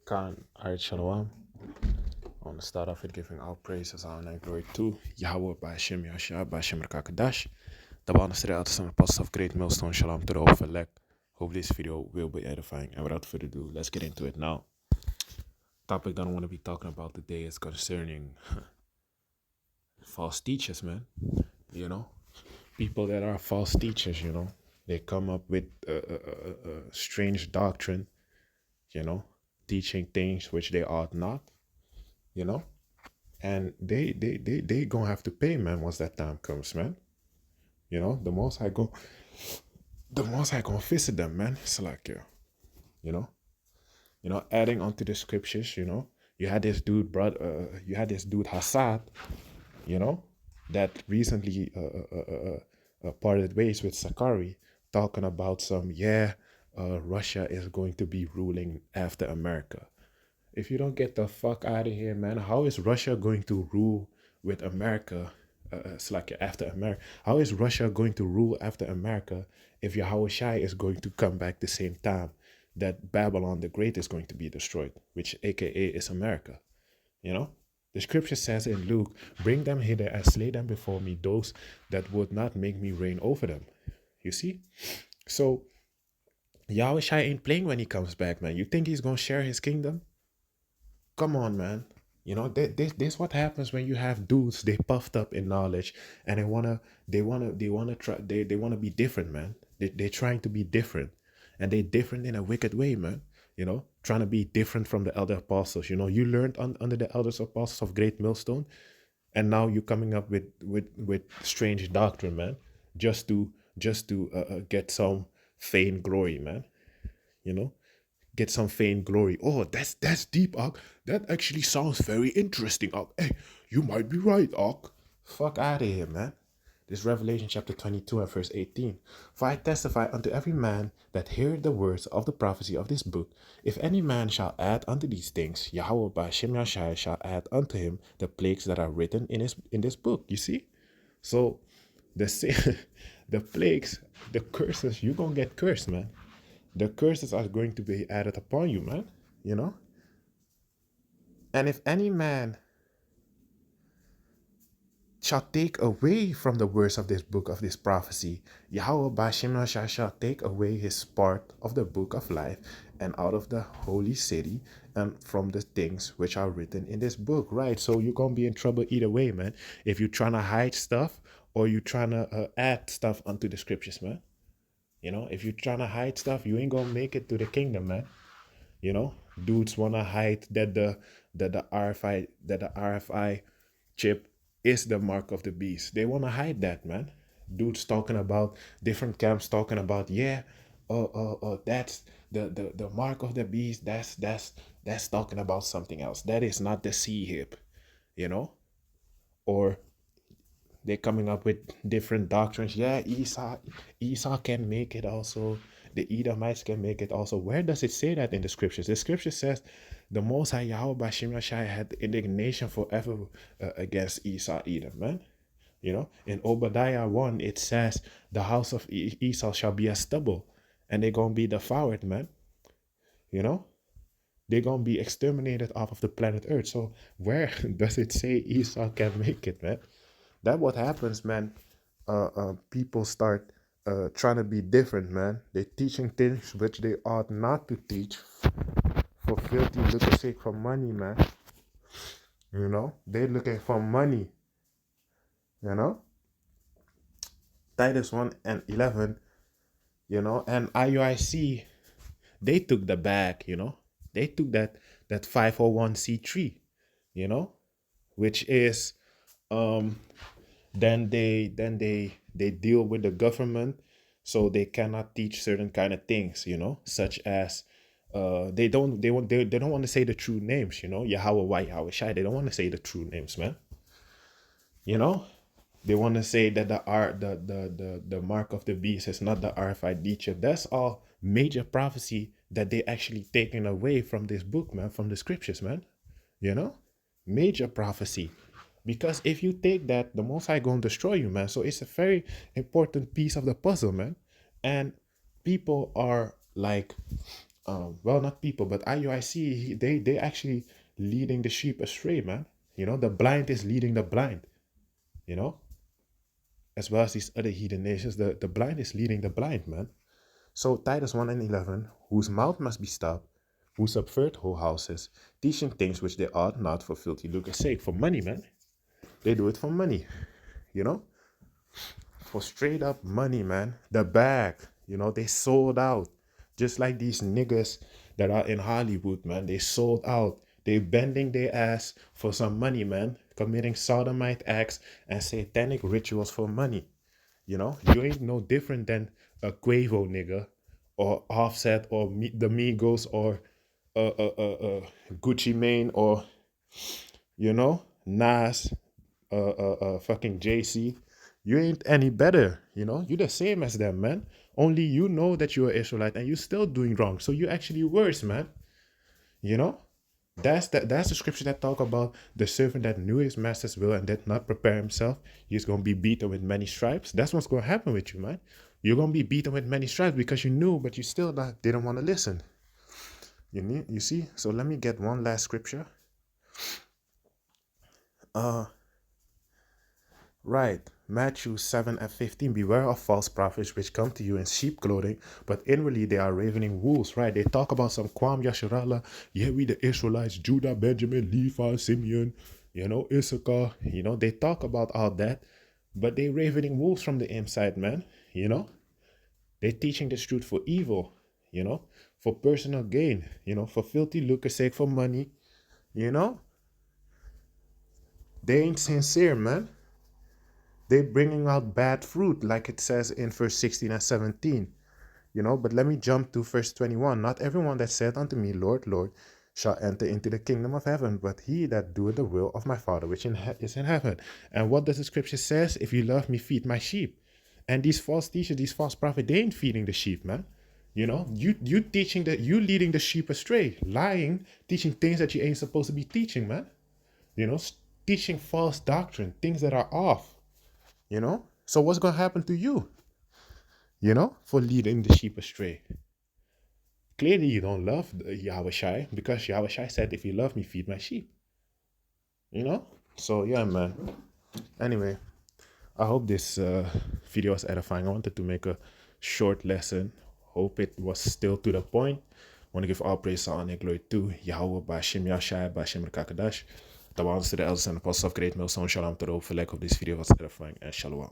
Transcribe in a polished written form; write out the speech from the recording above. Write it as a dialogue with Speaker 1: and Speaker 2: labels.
Speaker 1: Khan, Alright, Shalom. I want to start off with giving all praises, honor, and glory to Yahweh Ba'ashem Yashua Ba'ashem Rakakadash. The bond is out some apostles of Great Millstone. Shalom to the overlect. Hope this video will be edifying. And without further ado, let's get into it now. Topic that I want to be talking about today is concerning false teachers, man. You know, people that are false teachers, they come up with a strange doctrine, teaching things which they ought not, you know, and they gonna have to pay, man, once that time comes, man. The most I gonna visit them, man. It's like, you know, adding onto the scriptures, you had this dude, Hassad, you know, that recently parted ways with Sakari, talking about Russia is going to be ruling after America. If you don't get the fuck out of here, man, how is Russia going to rule with America? It's like after America. How is Russia going to rule after America if Yahweh Shai is going to come back the same time that Babylon the Great is going to be destroyed, which aka is America? The scripture says in Luke, bring them hither and slay them before me, those that would not make me reign over them. You see? So Yahweh Shai ain't playing when he comes back, man. You think he's gonna share his kingdom? Come on, man. This what happens when you have dudes, they puffed up in knowledge and they wanna be different, man. They're trying to be different, and they're different in a wicked way, man. Trying to be different from the elder apostles. You learned under the elders apostles of Great Millstone, and now you're coming up with strange doctrine, man, just to get some feigned glory, man. Get some fame, glory. Oh, that's deep, Ak. That actually sounds very interesting, Ak. Hey, you might be right, Ak. Fuck out of here, man. This Revelation chapter 22 and verse 18. For I testify unto every man that heareth the words of the prophecy of this book, if any man shall add unto these things, Yahweh by Shem Yashai shall add unto him the plagues that are written in this book. You see? So the the plagues, the curses, you're gonna get cursed, man. The curses are going to be added upon you, man. And if any man shall take away from the words of this book of this prophecy, Yahweh Bashim shall take away his part of the book of life and out of the holy city and from the things which are written in this book, right? So you're going to be in trouble either way, man. If you're trying to hide stuff or you're trying to add stuff onto the scriptures, man. If you're trying to hide stuff, you ain't gonna make it to the kingdom, man. Dudes wanna hide that the RFI chip is the mark of the beast. They wanna hide that, man. Dudes talking about different camps talking about that's the mark of the beast. That's talking about something else. That is not the sea hip, or they're coming up with different doctrines. Yeah, Esau can make it also. The Edomites can make it also. Where does it say that in the scriptures? The scripture says the Most High Yahweh Bashim Yashai had indignation forever against Esau, Edom, man. In Obadiah 1, it says the house of Esau shall be as stubble, and they're going to be devoured, man. They're going to be exterminated off of the planet Earth. So where does it say Esau can make it, man? That what happens, man. People start trying to be different, man. They're teaching things which they ought not to teach for filthy lucre's sake, for money, man. They're looking for money. Titus 1 and 11, and IUIC, they took the bag, They took that 501c3, which is then they deal with the government, so they cannot teach certain kind of things, such as they don't want to say the true names, Yahweh Yahweh Shai. They don't want to say the true names, man. They want to say that the mark of the beast is not the RFID chip. That's all major prophecy that they actually taken away from this book, man, from the scriptures, man. Major prophecy. Because if you take that, the Most High gonna destroy you, man. So it's a very important piece of the puzzle, man. And people are like well, not people, but IUIC, they actually leading the sheep astray, man. You know, the blind is leading the blind, you know, as well as these other heathen nations. The blind is leading the blind, man. So Titus 1 and 11, whose mouth must be stopped, who subvert whole houses, teaching things which they ought not for filthy lucre's sake. For money, man. They do it for money, you know? For straight up money, man. The bag, you know, they sold out. Just like these niggas that are in Hollywood, man. They sold out. They bending their ass for some money, man. Committing sodomite acts and satanic rituals for money. You know, you ain't no different than a Quavo nigga or Offset or the Migos or Gucci Mane or, you know, Nas, fucking JC. You ain't any better, you know. You the same as them, man. Only you know that you're Israelite and you still doing wrong. So you actually worse, man. You know. That's the scripture that talk about the servant that knew his master's will and did not prepare himself. He's gonna be beaten with many stripes. That's what's gonna happen with you, man. You're gonna be beaten with many stripes because you knew, but you still didn't want to listen. You see? So let me get one last scripture. Right. Matthew 7 and 15. Beware of false prophets which come to you in sheep clothing, but inwardly they are ravening wolves. Right. They talk about some Kwam Yasharala. Yeah, we the Israelites, Judah, Benjamin, Levi, Simeon, you know, Issachar. You know, they talk about all that, but they ravening wolves from the inside, man. You know, they teaching this truth for evil, you know, for personal gain, you know, for filthy lucre's sake, for money, you know. They ain't sincere, man. They're bringing out bad fruit, like it says in verse 16 and 17. You know, but let me jump to verse 21. Not everyone that saith unto me, Lord, Lord, shall enter into the kingdom of heaven, but he that doeth the will of my Father which is in heaven. And what does the scripture says? If you love me, feed my sheep. And these false teachers, these false prophets, they ain't feeding the sheep, man. You know, you teaching that, you leading the sheep astray, lying, teaching things that you ain't supposed to be teaching, man. You know, teaching false doctrine, things that are off. You know, so what's gonna happen to you? You know, for leading the sheep astray. Clearly, you don't love Yahweh Shai because Yahweh Shai said, "If you love me, feed my sheep." You know, so yeah, man. Anyway, I hope this video was edifying. I wanted to make a short lesson. Hope it was still to the point. I want to give all praise, honor, and glory to Yahweh, Bashim Yahshai, Bashim Rakakadash. The ones to the elders and apostles of great Milson Shalom to the hope for lack of this video was edifying and Shalom.